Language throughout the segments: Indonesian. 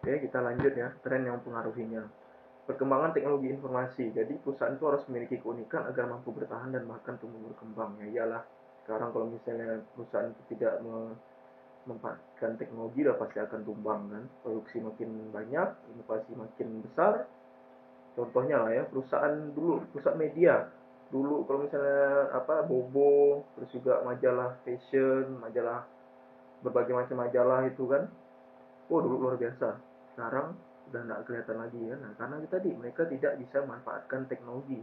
Oke, kita lanjut ya, tren yang mempengaruhinya. Perkembangan teknologi informasi. Jadi perusahaan itu harus memiliki keunikan agar mampu bertahan dan bahkan tumbuh berkembang. Ya iyalah, sekarang kalau misalnya perusahaan itu tidak memanfaatkan teknologi, udah pasti akan tumbang kan. Produksi makin banyak, inovasi makin besar. Contohnya lah ya, perusahaan media. Dulu kalau misalnya Bobo, terus juga majalah fashion, majalah berbagai macam majalah itu kan. Oh, dulu luar biasa. Sekarang udah nggak kelihatan lagi ya. Nah, karena itu tadi mereka tidak bisa manfaatkan teknologi.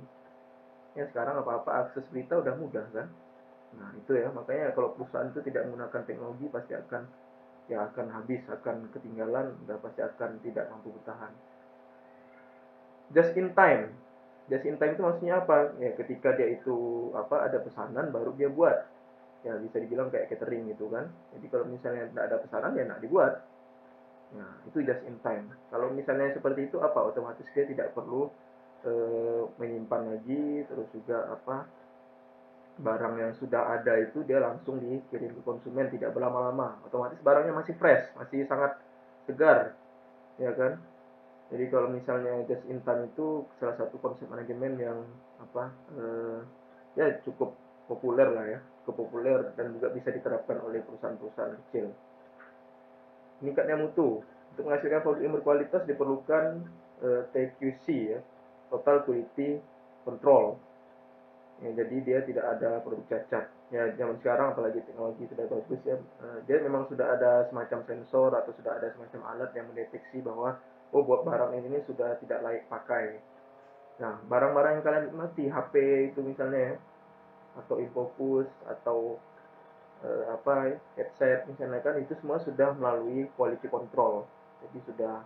Ya sekarang apa-apa akses berita udah mudah kan. Nah itu ya, makanya kalau perusahaan itu tidak menggunakan teknologi pasti akan habis, akan ketinggalan, udah pasti akan tidak mampu bertahan. Just in time. Just in time itu maksudnya apa? Ya ketika dia itu ada pesanan baru dia buat. Ya bisa dibilang kayak catering gitu kan. Jadi kalau misalnya tidak ada pesanan ya nggak dibuat. Nah, itu just in time. Kalau misalnya seperti itu apa? Otomatis dia tidak perlu menyimpan lagi, terus juga barang yang sudah ada itu dia langsung dikirim ke konsumen, tidak berlama-lama. Otomatis barangnya masih fresh, masih sangat segar, ya kan? Jadi kalau misalnya just in time itu salah satu konsep manajemen yang apa ya cukup populer lah ya, cukup populer dan juga bisa diterapkan oleh perusahaan-perusahaan kecil. Meningkatnya mutu. Untuk menghasilkan produk yang berkualitas diperlukan TQC ya, Total Quality Control. Ya, jadi dia tidak ada produk cacat. Ya zaman sekarang apalagi teknologi sudah bagus ya, dia memang sudah ada semacam sensor atau sudah ada semacam alat yang mendeteksi bahwa oh buat barang ini sudah tidak layak pakai. Nah barang-barang yang kalian nikmati HP itu misalnya ya, atau infocus atau headset misalnya kan itu semua sudah melalui quality control. Jadi sudah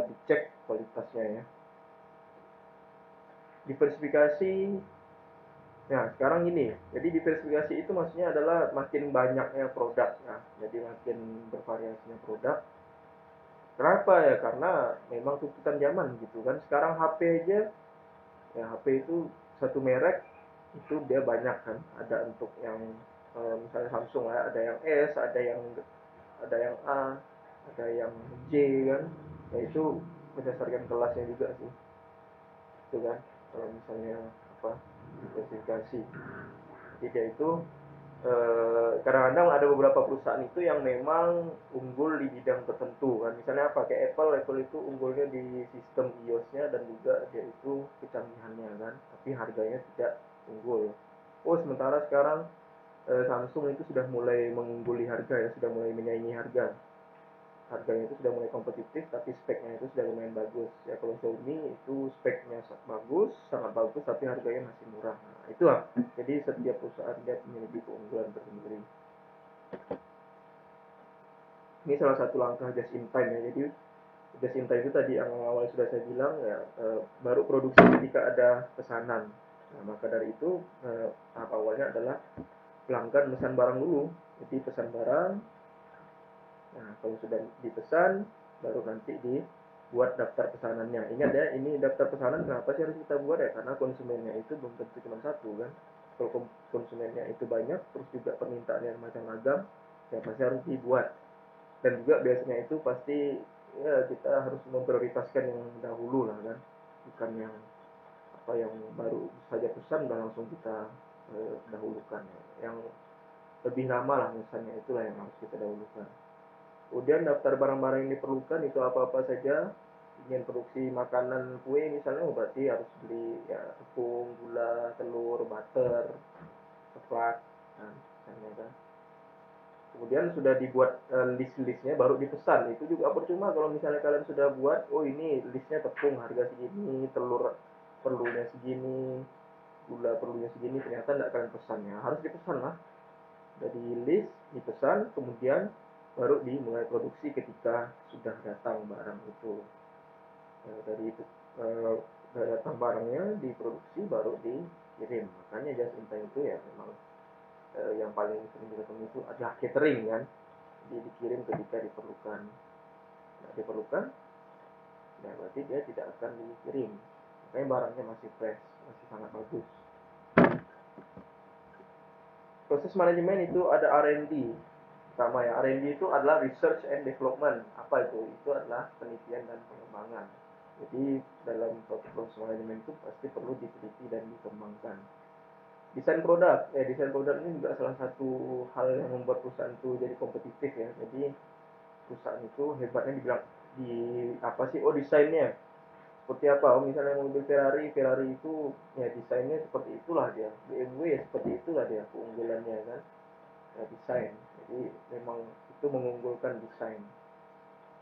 dicek kualitasnya ya. Diversifikasi. Nah, sekarang gini, jadi diversifikasi itu maksudnya adalah makin banyaknya produk. Nah, jadi makin bervariasinya produk. Kenapa ya? Karena memang tuntutan zaman gitu kan. Sekarang HP aja, ya HP itu satu merek itu dia banyak kan. Ada untuk yang misalnya Samsung ya, ada yang S, ada yang A, ada yang J kan. Ya itu berdasarkan kelasnya juga sih. Itu kan. Kalau misalnya diversifikasi. Jadi dia itu kadang-kadang ada beberapa perusahaan itu yang memang unggul di bidang tertentu kan, misalnya kayak Apple itu unggulnya di sistem iOS-nya dan juga dia itu kecanggihannya kan, tapi harganya tidak unggul. Oh sementara sekarang Samsung itu sudah mulai mengungguli harga ya, sudah mulai menyaingi harga, harganya itu sudah mulai kompetitif tapi speknya itu sudah lumayan bagus ya. Kalau Xiaomi itu speknya sangat bagus tapi harganya masih murah. Nah, itulah, jadi setiap perusahaan dia memiliki keunggulan tersendiri. Ini salah satu langkah just in time ya. Jadi just in time itu tadi yang awal sudah saya bilang ya, baru produksi ketika ada pesanan. Nah, maka dari itu tahap awalnya adalah pelanggan pesan barang dulu. Jadi pesan barang. Nah, kalau sudah dipesan, baru nanti dibuat daftar pesanannya. Ingat ya, ini daftar pesanan kenapa sih harus kita buat ya? Karena konsumennya itu belum tentu cuma satu kan. Kalau konsumennya itu banyak, terus juga permintaannya macam ragam, ya pasti harus dibuat. Dan juga biasanya itu pasti ya kita harus memprioritaskan yang dahulu lah kan. Bukan yang baru saja pesan dan langsung kita dahulukan. Yang lebih lama lah misalnya itulah yang harus kita dahulukan. Kemudian daftar barang-barang yang diperlukan itu apa-apa saja. Ingin produksi makanan kue misalnya, berarti harus beli ya tepung, gula, telur, butter, coklat, nah, misalnya kan. Kemudian sudah dibuat list-listnya baru dipesan. Itu juga percuma kalau misalnya kalian sudah buat, oh ini listnya tepung harga segini, telur perlunya segini, gula perlunya segini, ternyata tidak kalian pesannya. Harus dipesan lah. Sudah di list, dipesan, kemudian baru dimulai produksi ketika sudah datang barang itu. Dari itu datang barangnya diproduksi baru dikirim. Makanya just in time itu ya memang yang paling sering ketemu itu adalah catering kan. Jadi dikirim ketika diperlukan. Tidak diperlukan, ya berarti dia tidak akan dikirim. Makanya barangnya masih fresh, masih sangat bagus. Proses manajemen itu ada R&D. Pertama ya, R&D itu adalah research and development. Apa itu? Itu adalah penelitian dan pengembangan. Jadi dalam suatu proses manajemen itu pasti perlu diteliti dan dikembangkan. Desain produk, ya desain produk ini juga salah satu hal yang membuat perusahaan itu jadi kompetitif ya. Jadi perusahaan itu hebatnya dibilang di apa sih? Oh desainnya seperti apa? Oh misalnya mobil Ferrari, Ferrari itu ya desainnya seperti itulah dia. BMW ya seperti itulah dia keunggulannya kan. Ya, desain. Jadi memang itu mengunggulkan desain.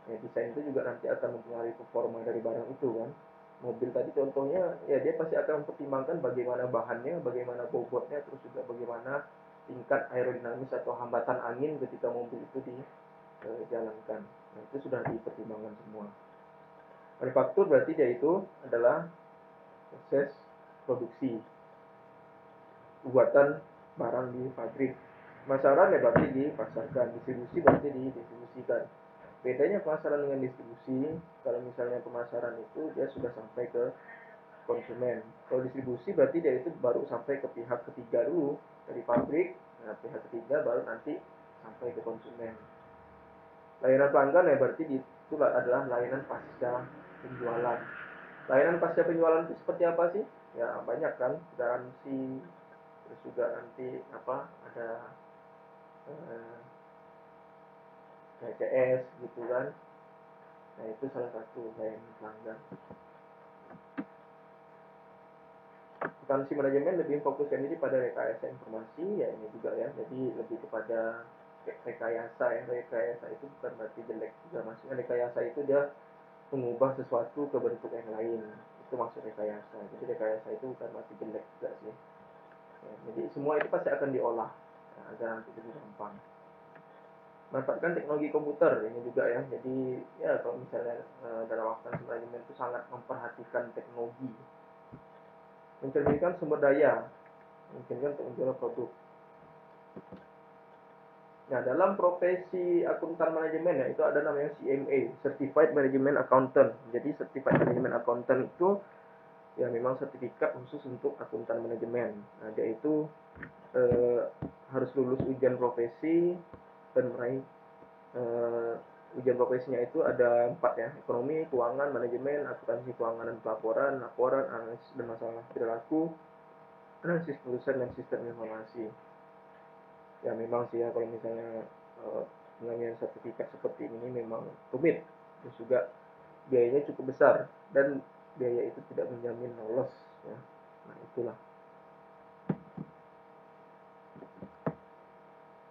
Ya, desain itu juga nanti akan mempengaruhi performa dari barang itu kan. Mobil tadi contohnya ya dia pasti akan mempertimbangkan bagaimana bahannya, bagaimana bobotnya, terus juga bagaimana tingkat aerodinamis atau hambatan angin ketika mobil itu dijalankan. Nah, itu sudah dipertimbangkan semua. Manufaktur berarti dia itu adalah proses produksi buatan barang di pabrik. Pemasaran ya berarti dipasarkan, distribusi berarti didistribusikan. Bedanya pemasaran dengan distribusi, kalau misalnya pemasaran itu dia sudah sampai ke konsumen. Kalau distribusi berarti dia itu baru sampai ke pihak ketiga dulu, dari pabrik, nah pihak ketiga baru nanti sampai ke konsumen. Layanan pelanggan ya berarti itu adalah layanan pasca penjualan. Layanan pasca penjualan itu seperti apa sih? Ya banyak kan, garansi, terus juga nanti apa ada eh, PCS gitu kan. Nah itu salah satu layanan pelanggan. Akuntansi manajemen lebih fokuskan diri pada rekayasa informasi, ya ini juga ya, jadi lebih kepada rekayasa ya. Rekayasa itu bukan berarti jelek juga, maksudnya rekayasa itu dia mengubah sesuatu ke bentuk yang lain, itu maksud rekayasa. Jadi rekayasa itu bukan berarti jelek juga sih ya, jadi semua itu pasti akan diolah ya, agar nanti lebih gampang. Manfaatkan teknologi komputer ini juga ya, jadi ya kalau misalnya dalam akuntansi manajemen itu sangat memperhatikan teknologi, mencerminkan sumber daya, memungkinkan untuk menjual produk. Nah, dalam profesi akuntan manajemen ya itu ada namanya CMA, Certified Management Accountant. Jadi Certified Management Accountant itu ya memang sertifikat khusus untuk akuntan manajemen. Nah, dia itu harus lulus ujian profesi dan meraih ujian profesinya itu ada 4 ya, ekonomi, keuangan, manajemen, akuntansi keuangan dan pelaporan, laporan, analisis dan masalah perilaku, analisis keputusan dan sistem informasi. Ya memang sih ya kalau misalnya pengambilan sertifikat seperti ini memang rumit, terus juga biayanya cukup besar dan biaya itu tidak menjamin lolos ya. Nah itulah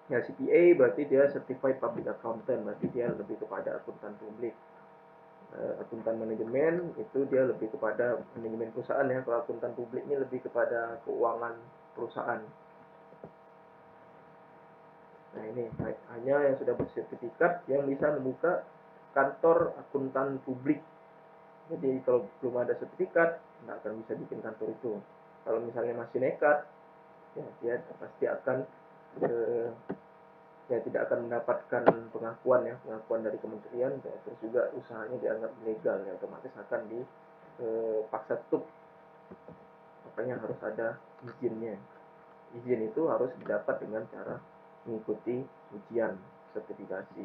ya, CPA berarti dia Certified Public Accountant, berarti dia lebih kepada akuntan publik. Akuntan manajemen itu dia lebih kepada manajemen perusahaan ya, kalau akuntan publik ini lebih kepada keuangan perusahaan. Nah ini hanya yang sudah bersertifikat yang bisa membuka kantor akuntan publik. Jadi kalau belum ada sertifikat nggak akan bisa bikin kantor itu. Kalau misalnya masih nekat, ya dia pasti akan ya tidak akan mendapatkan pengakuan dari kementerian, ya, terus juga usahanya dianggap ilegal, ya otomatis akan dipaksa tutup. Makanya harus ada izinnya. Izin itu harus didapat dengan cara mengikuti ujian sertifikasi.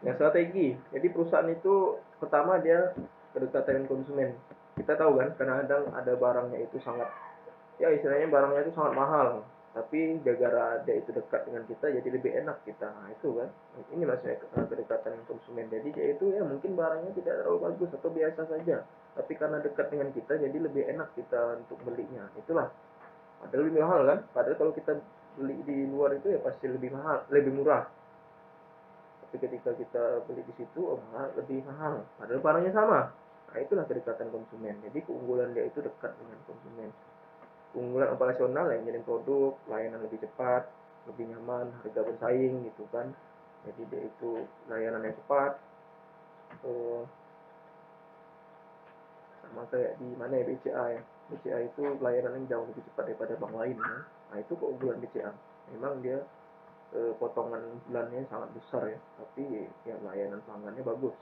Ya strategi. Jadi perusahaan itu pertama dia kedekatan dengan konsumen. Kita tahu kan, kadang-kadang ada barangnya itu sangat, ya istilahnya barangnya itu sangat mahal, tapi gara-gara dia itu dekat dengan kita jadi lebih enak kita. Nah itu kan, ini maksudnya kedekatan dengan konsumen. Jadi dia itu ya mungkin barangnya tidak terlalu bagus atau biasa saja, tapi karena dekat dengan kita jadi lebih enak kita untuk belinya. Itulah, padahal lebih mahal kan, padahal kalau kita beli di luar itu ya pasti lebih mahal, lebih murah, tapi ketika kita beli di situ lebih mahal padahal barangnya sama. Nah itulah kedekatan konsumen, jadi keunggulan dia itu dekat dengan konsumen. Keunggulan operasional yang jadi produk, layanan lebih cepat, lebih nyaman, harga bersaing gitu kan. Jadi dia itu layanan yang cepat, sama kayak di mana ya, BCA ya. BCA itu layanan yang jauh lebih cepat daripada bank lain ya. Nah itu keunggulan BCA. Memang dia potongan bulannya sangat besar ya, tapi ya layanan pelanggannya bagus.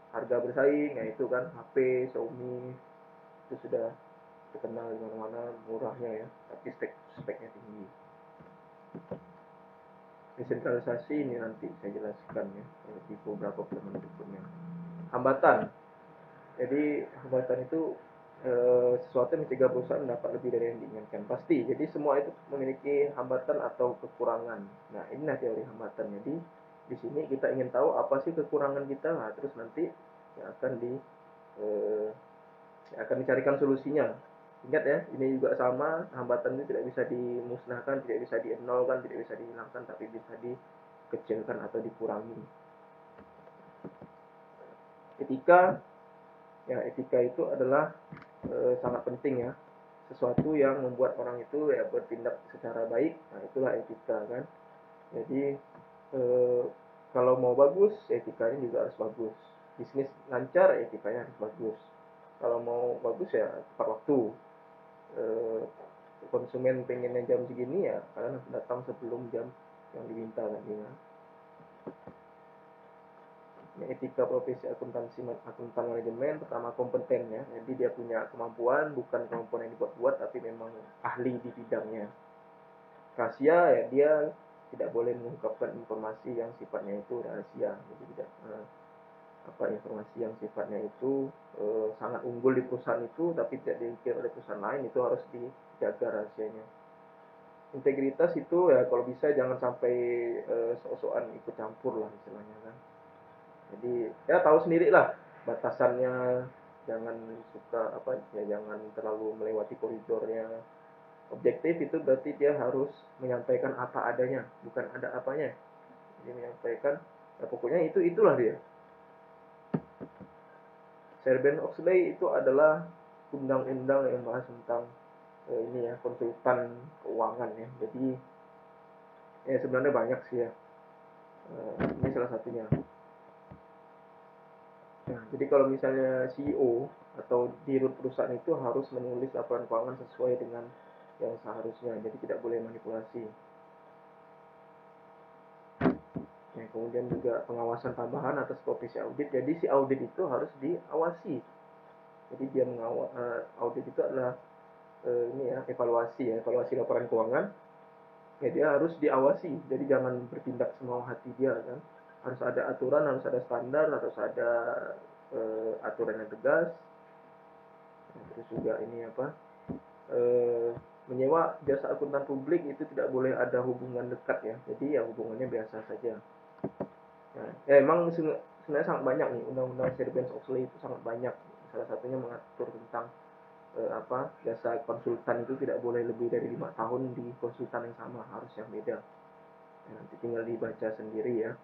Harga bersaing, ya itu kan HP, Xiaomi itu sudah terkenal di mana-mana murahnya ya, tapi speknya tinggi. Desentralisasi ini nanti saya jelaskan ya di beberapa pertemuan berikutnya. Hambatan. Jadi hambatan itu sesuatu yang mencegah perusahaan mendapat lebih dari yang diinginkan. Pasti. Jadi semua itu memiliki hambatan atau kekurangan. Nah, inilah teori hambatan. Jadi di sini kita ingin tahu apa sih kekurangan kita. Nah, terus nanti ya eh, akan dicarikan solusinya. Ingat ya, ini juga sama, hambatan itu tidak bisa dimusnahkan, tidak bisa dienolkan, tidak bisa dihilangkan, tapi bisa dikecilkan atau dikurangi. Etika, ya etika itu adalah sangat penting ya, sesuatu yang membuat orang itu ya bertindak secara baik. Nah, itulah etika kan. Jadi kalau mau bagus, etikanya juga harus bagus. Bisnis lancar, etikanya harus bagus. Kalau mau bagus ya tepat waktu. eh, Konsumen pengennya jam segini ya kalian harus datang sebelum jam yang diminta tadi ya. Etika profesi akuntansi akuntan manajemen, pertama kompeten ya, jadi dia punya kemampuan, bukan kemampuan yang dibuat-buat tapi memang ahli di bidangnya. Rahasia ya, dia tidak boleh mengungkapkan informasi yang sifatnya itu rahasia, jadi tidak informasi yang sifatnya itu sangat unggul di perusahaan itu tapi tidak dimiliki oleh perusahaan lain, itu harus dijaga rahasianya. Integritas itu ya kalau bisa jangan sampai sok-sokan ikut campur lah istilahnya kan. Jadi ya tahu sendiri lah batasannya, jangan suka jangan terlalu melewati koridornya. Objektif itu berarti dia harus menyampaikan apa adanya, bukan ada apanya. Dia menyampaikan ya pokoknya itulah dia. Sarbanes-Oxley itu adalah undang-undang yang bahas tentang ini ya, konsultan keuangan ya. Jadi ya sebenarnya banyak sih ya. Ini salah satunya. Nah, jadi kalau misalnya CEO atau dirut perusahaan itu harus menulis laporan keuangan sesuai dengan yang seharusnya, jadi tidak boleh manipulasi. Nah, kemudian juga pengawasan tambahan atas profesi audit. Jadi si audit itu harus diawasi. Jadi dia audit itu adalah evaluasi laporan keuangan. Ya dia harus diawasi. Jadi jangan bertindak semau hati dia kan. Harus ada aturan, harus ada standar, harus ada aturan yang tegas. Nah, terus juga ini menyewa jasa akuntan publik itu tidak boleh ada hubungan dekat ya. Jadi ya hubungannya biasa saja. Nah, ya emang sebenarnya sangat banyak nih undang-undang Sarbanes-Oxley itu sangat banyak. Salah satunya mengatur tentang jasa konsultan itu tidak boleh lebih dari 5 tahun di konsultan yang sama, harus yang beda. Ya, nanti tinggal dibaca sendiri ya.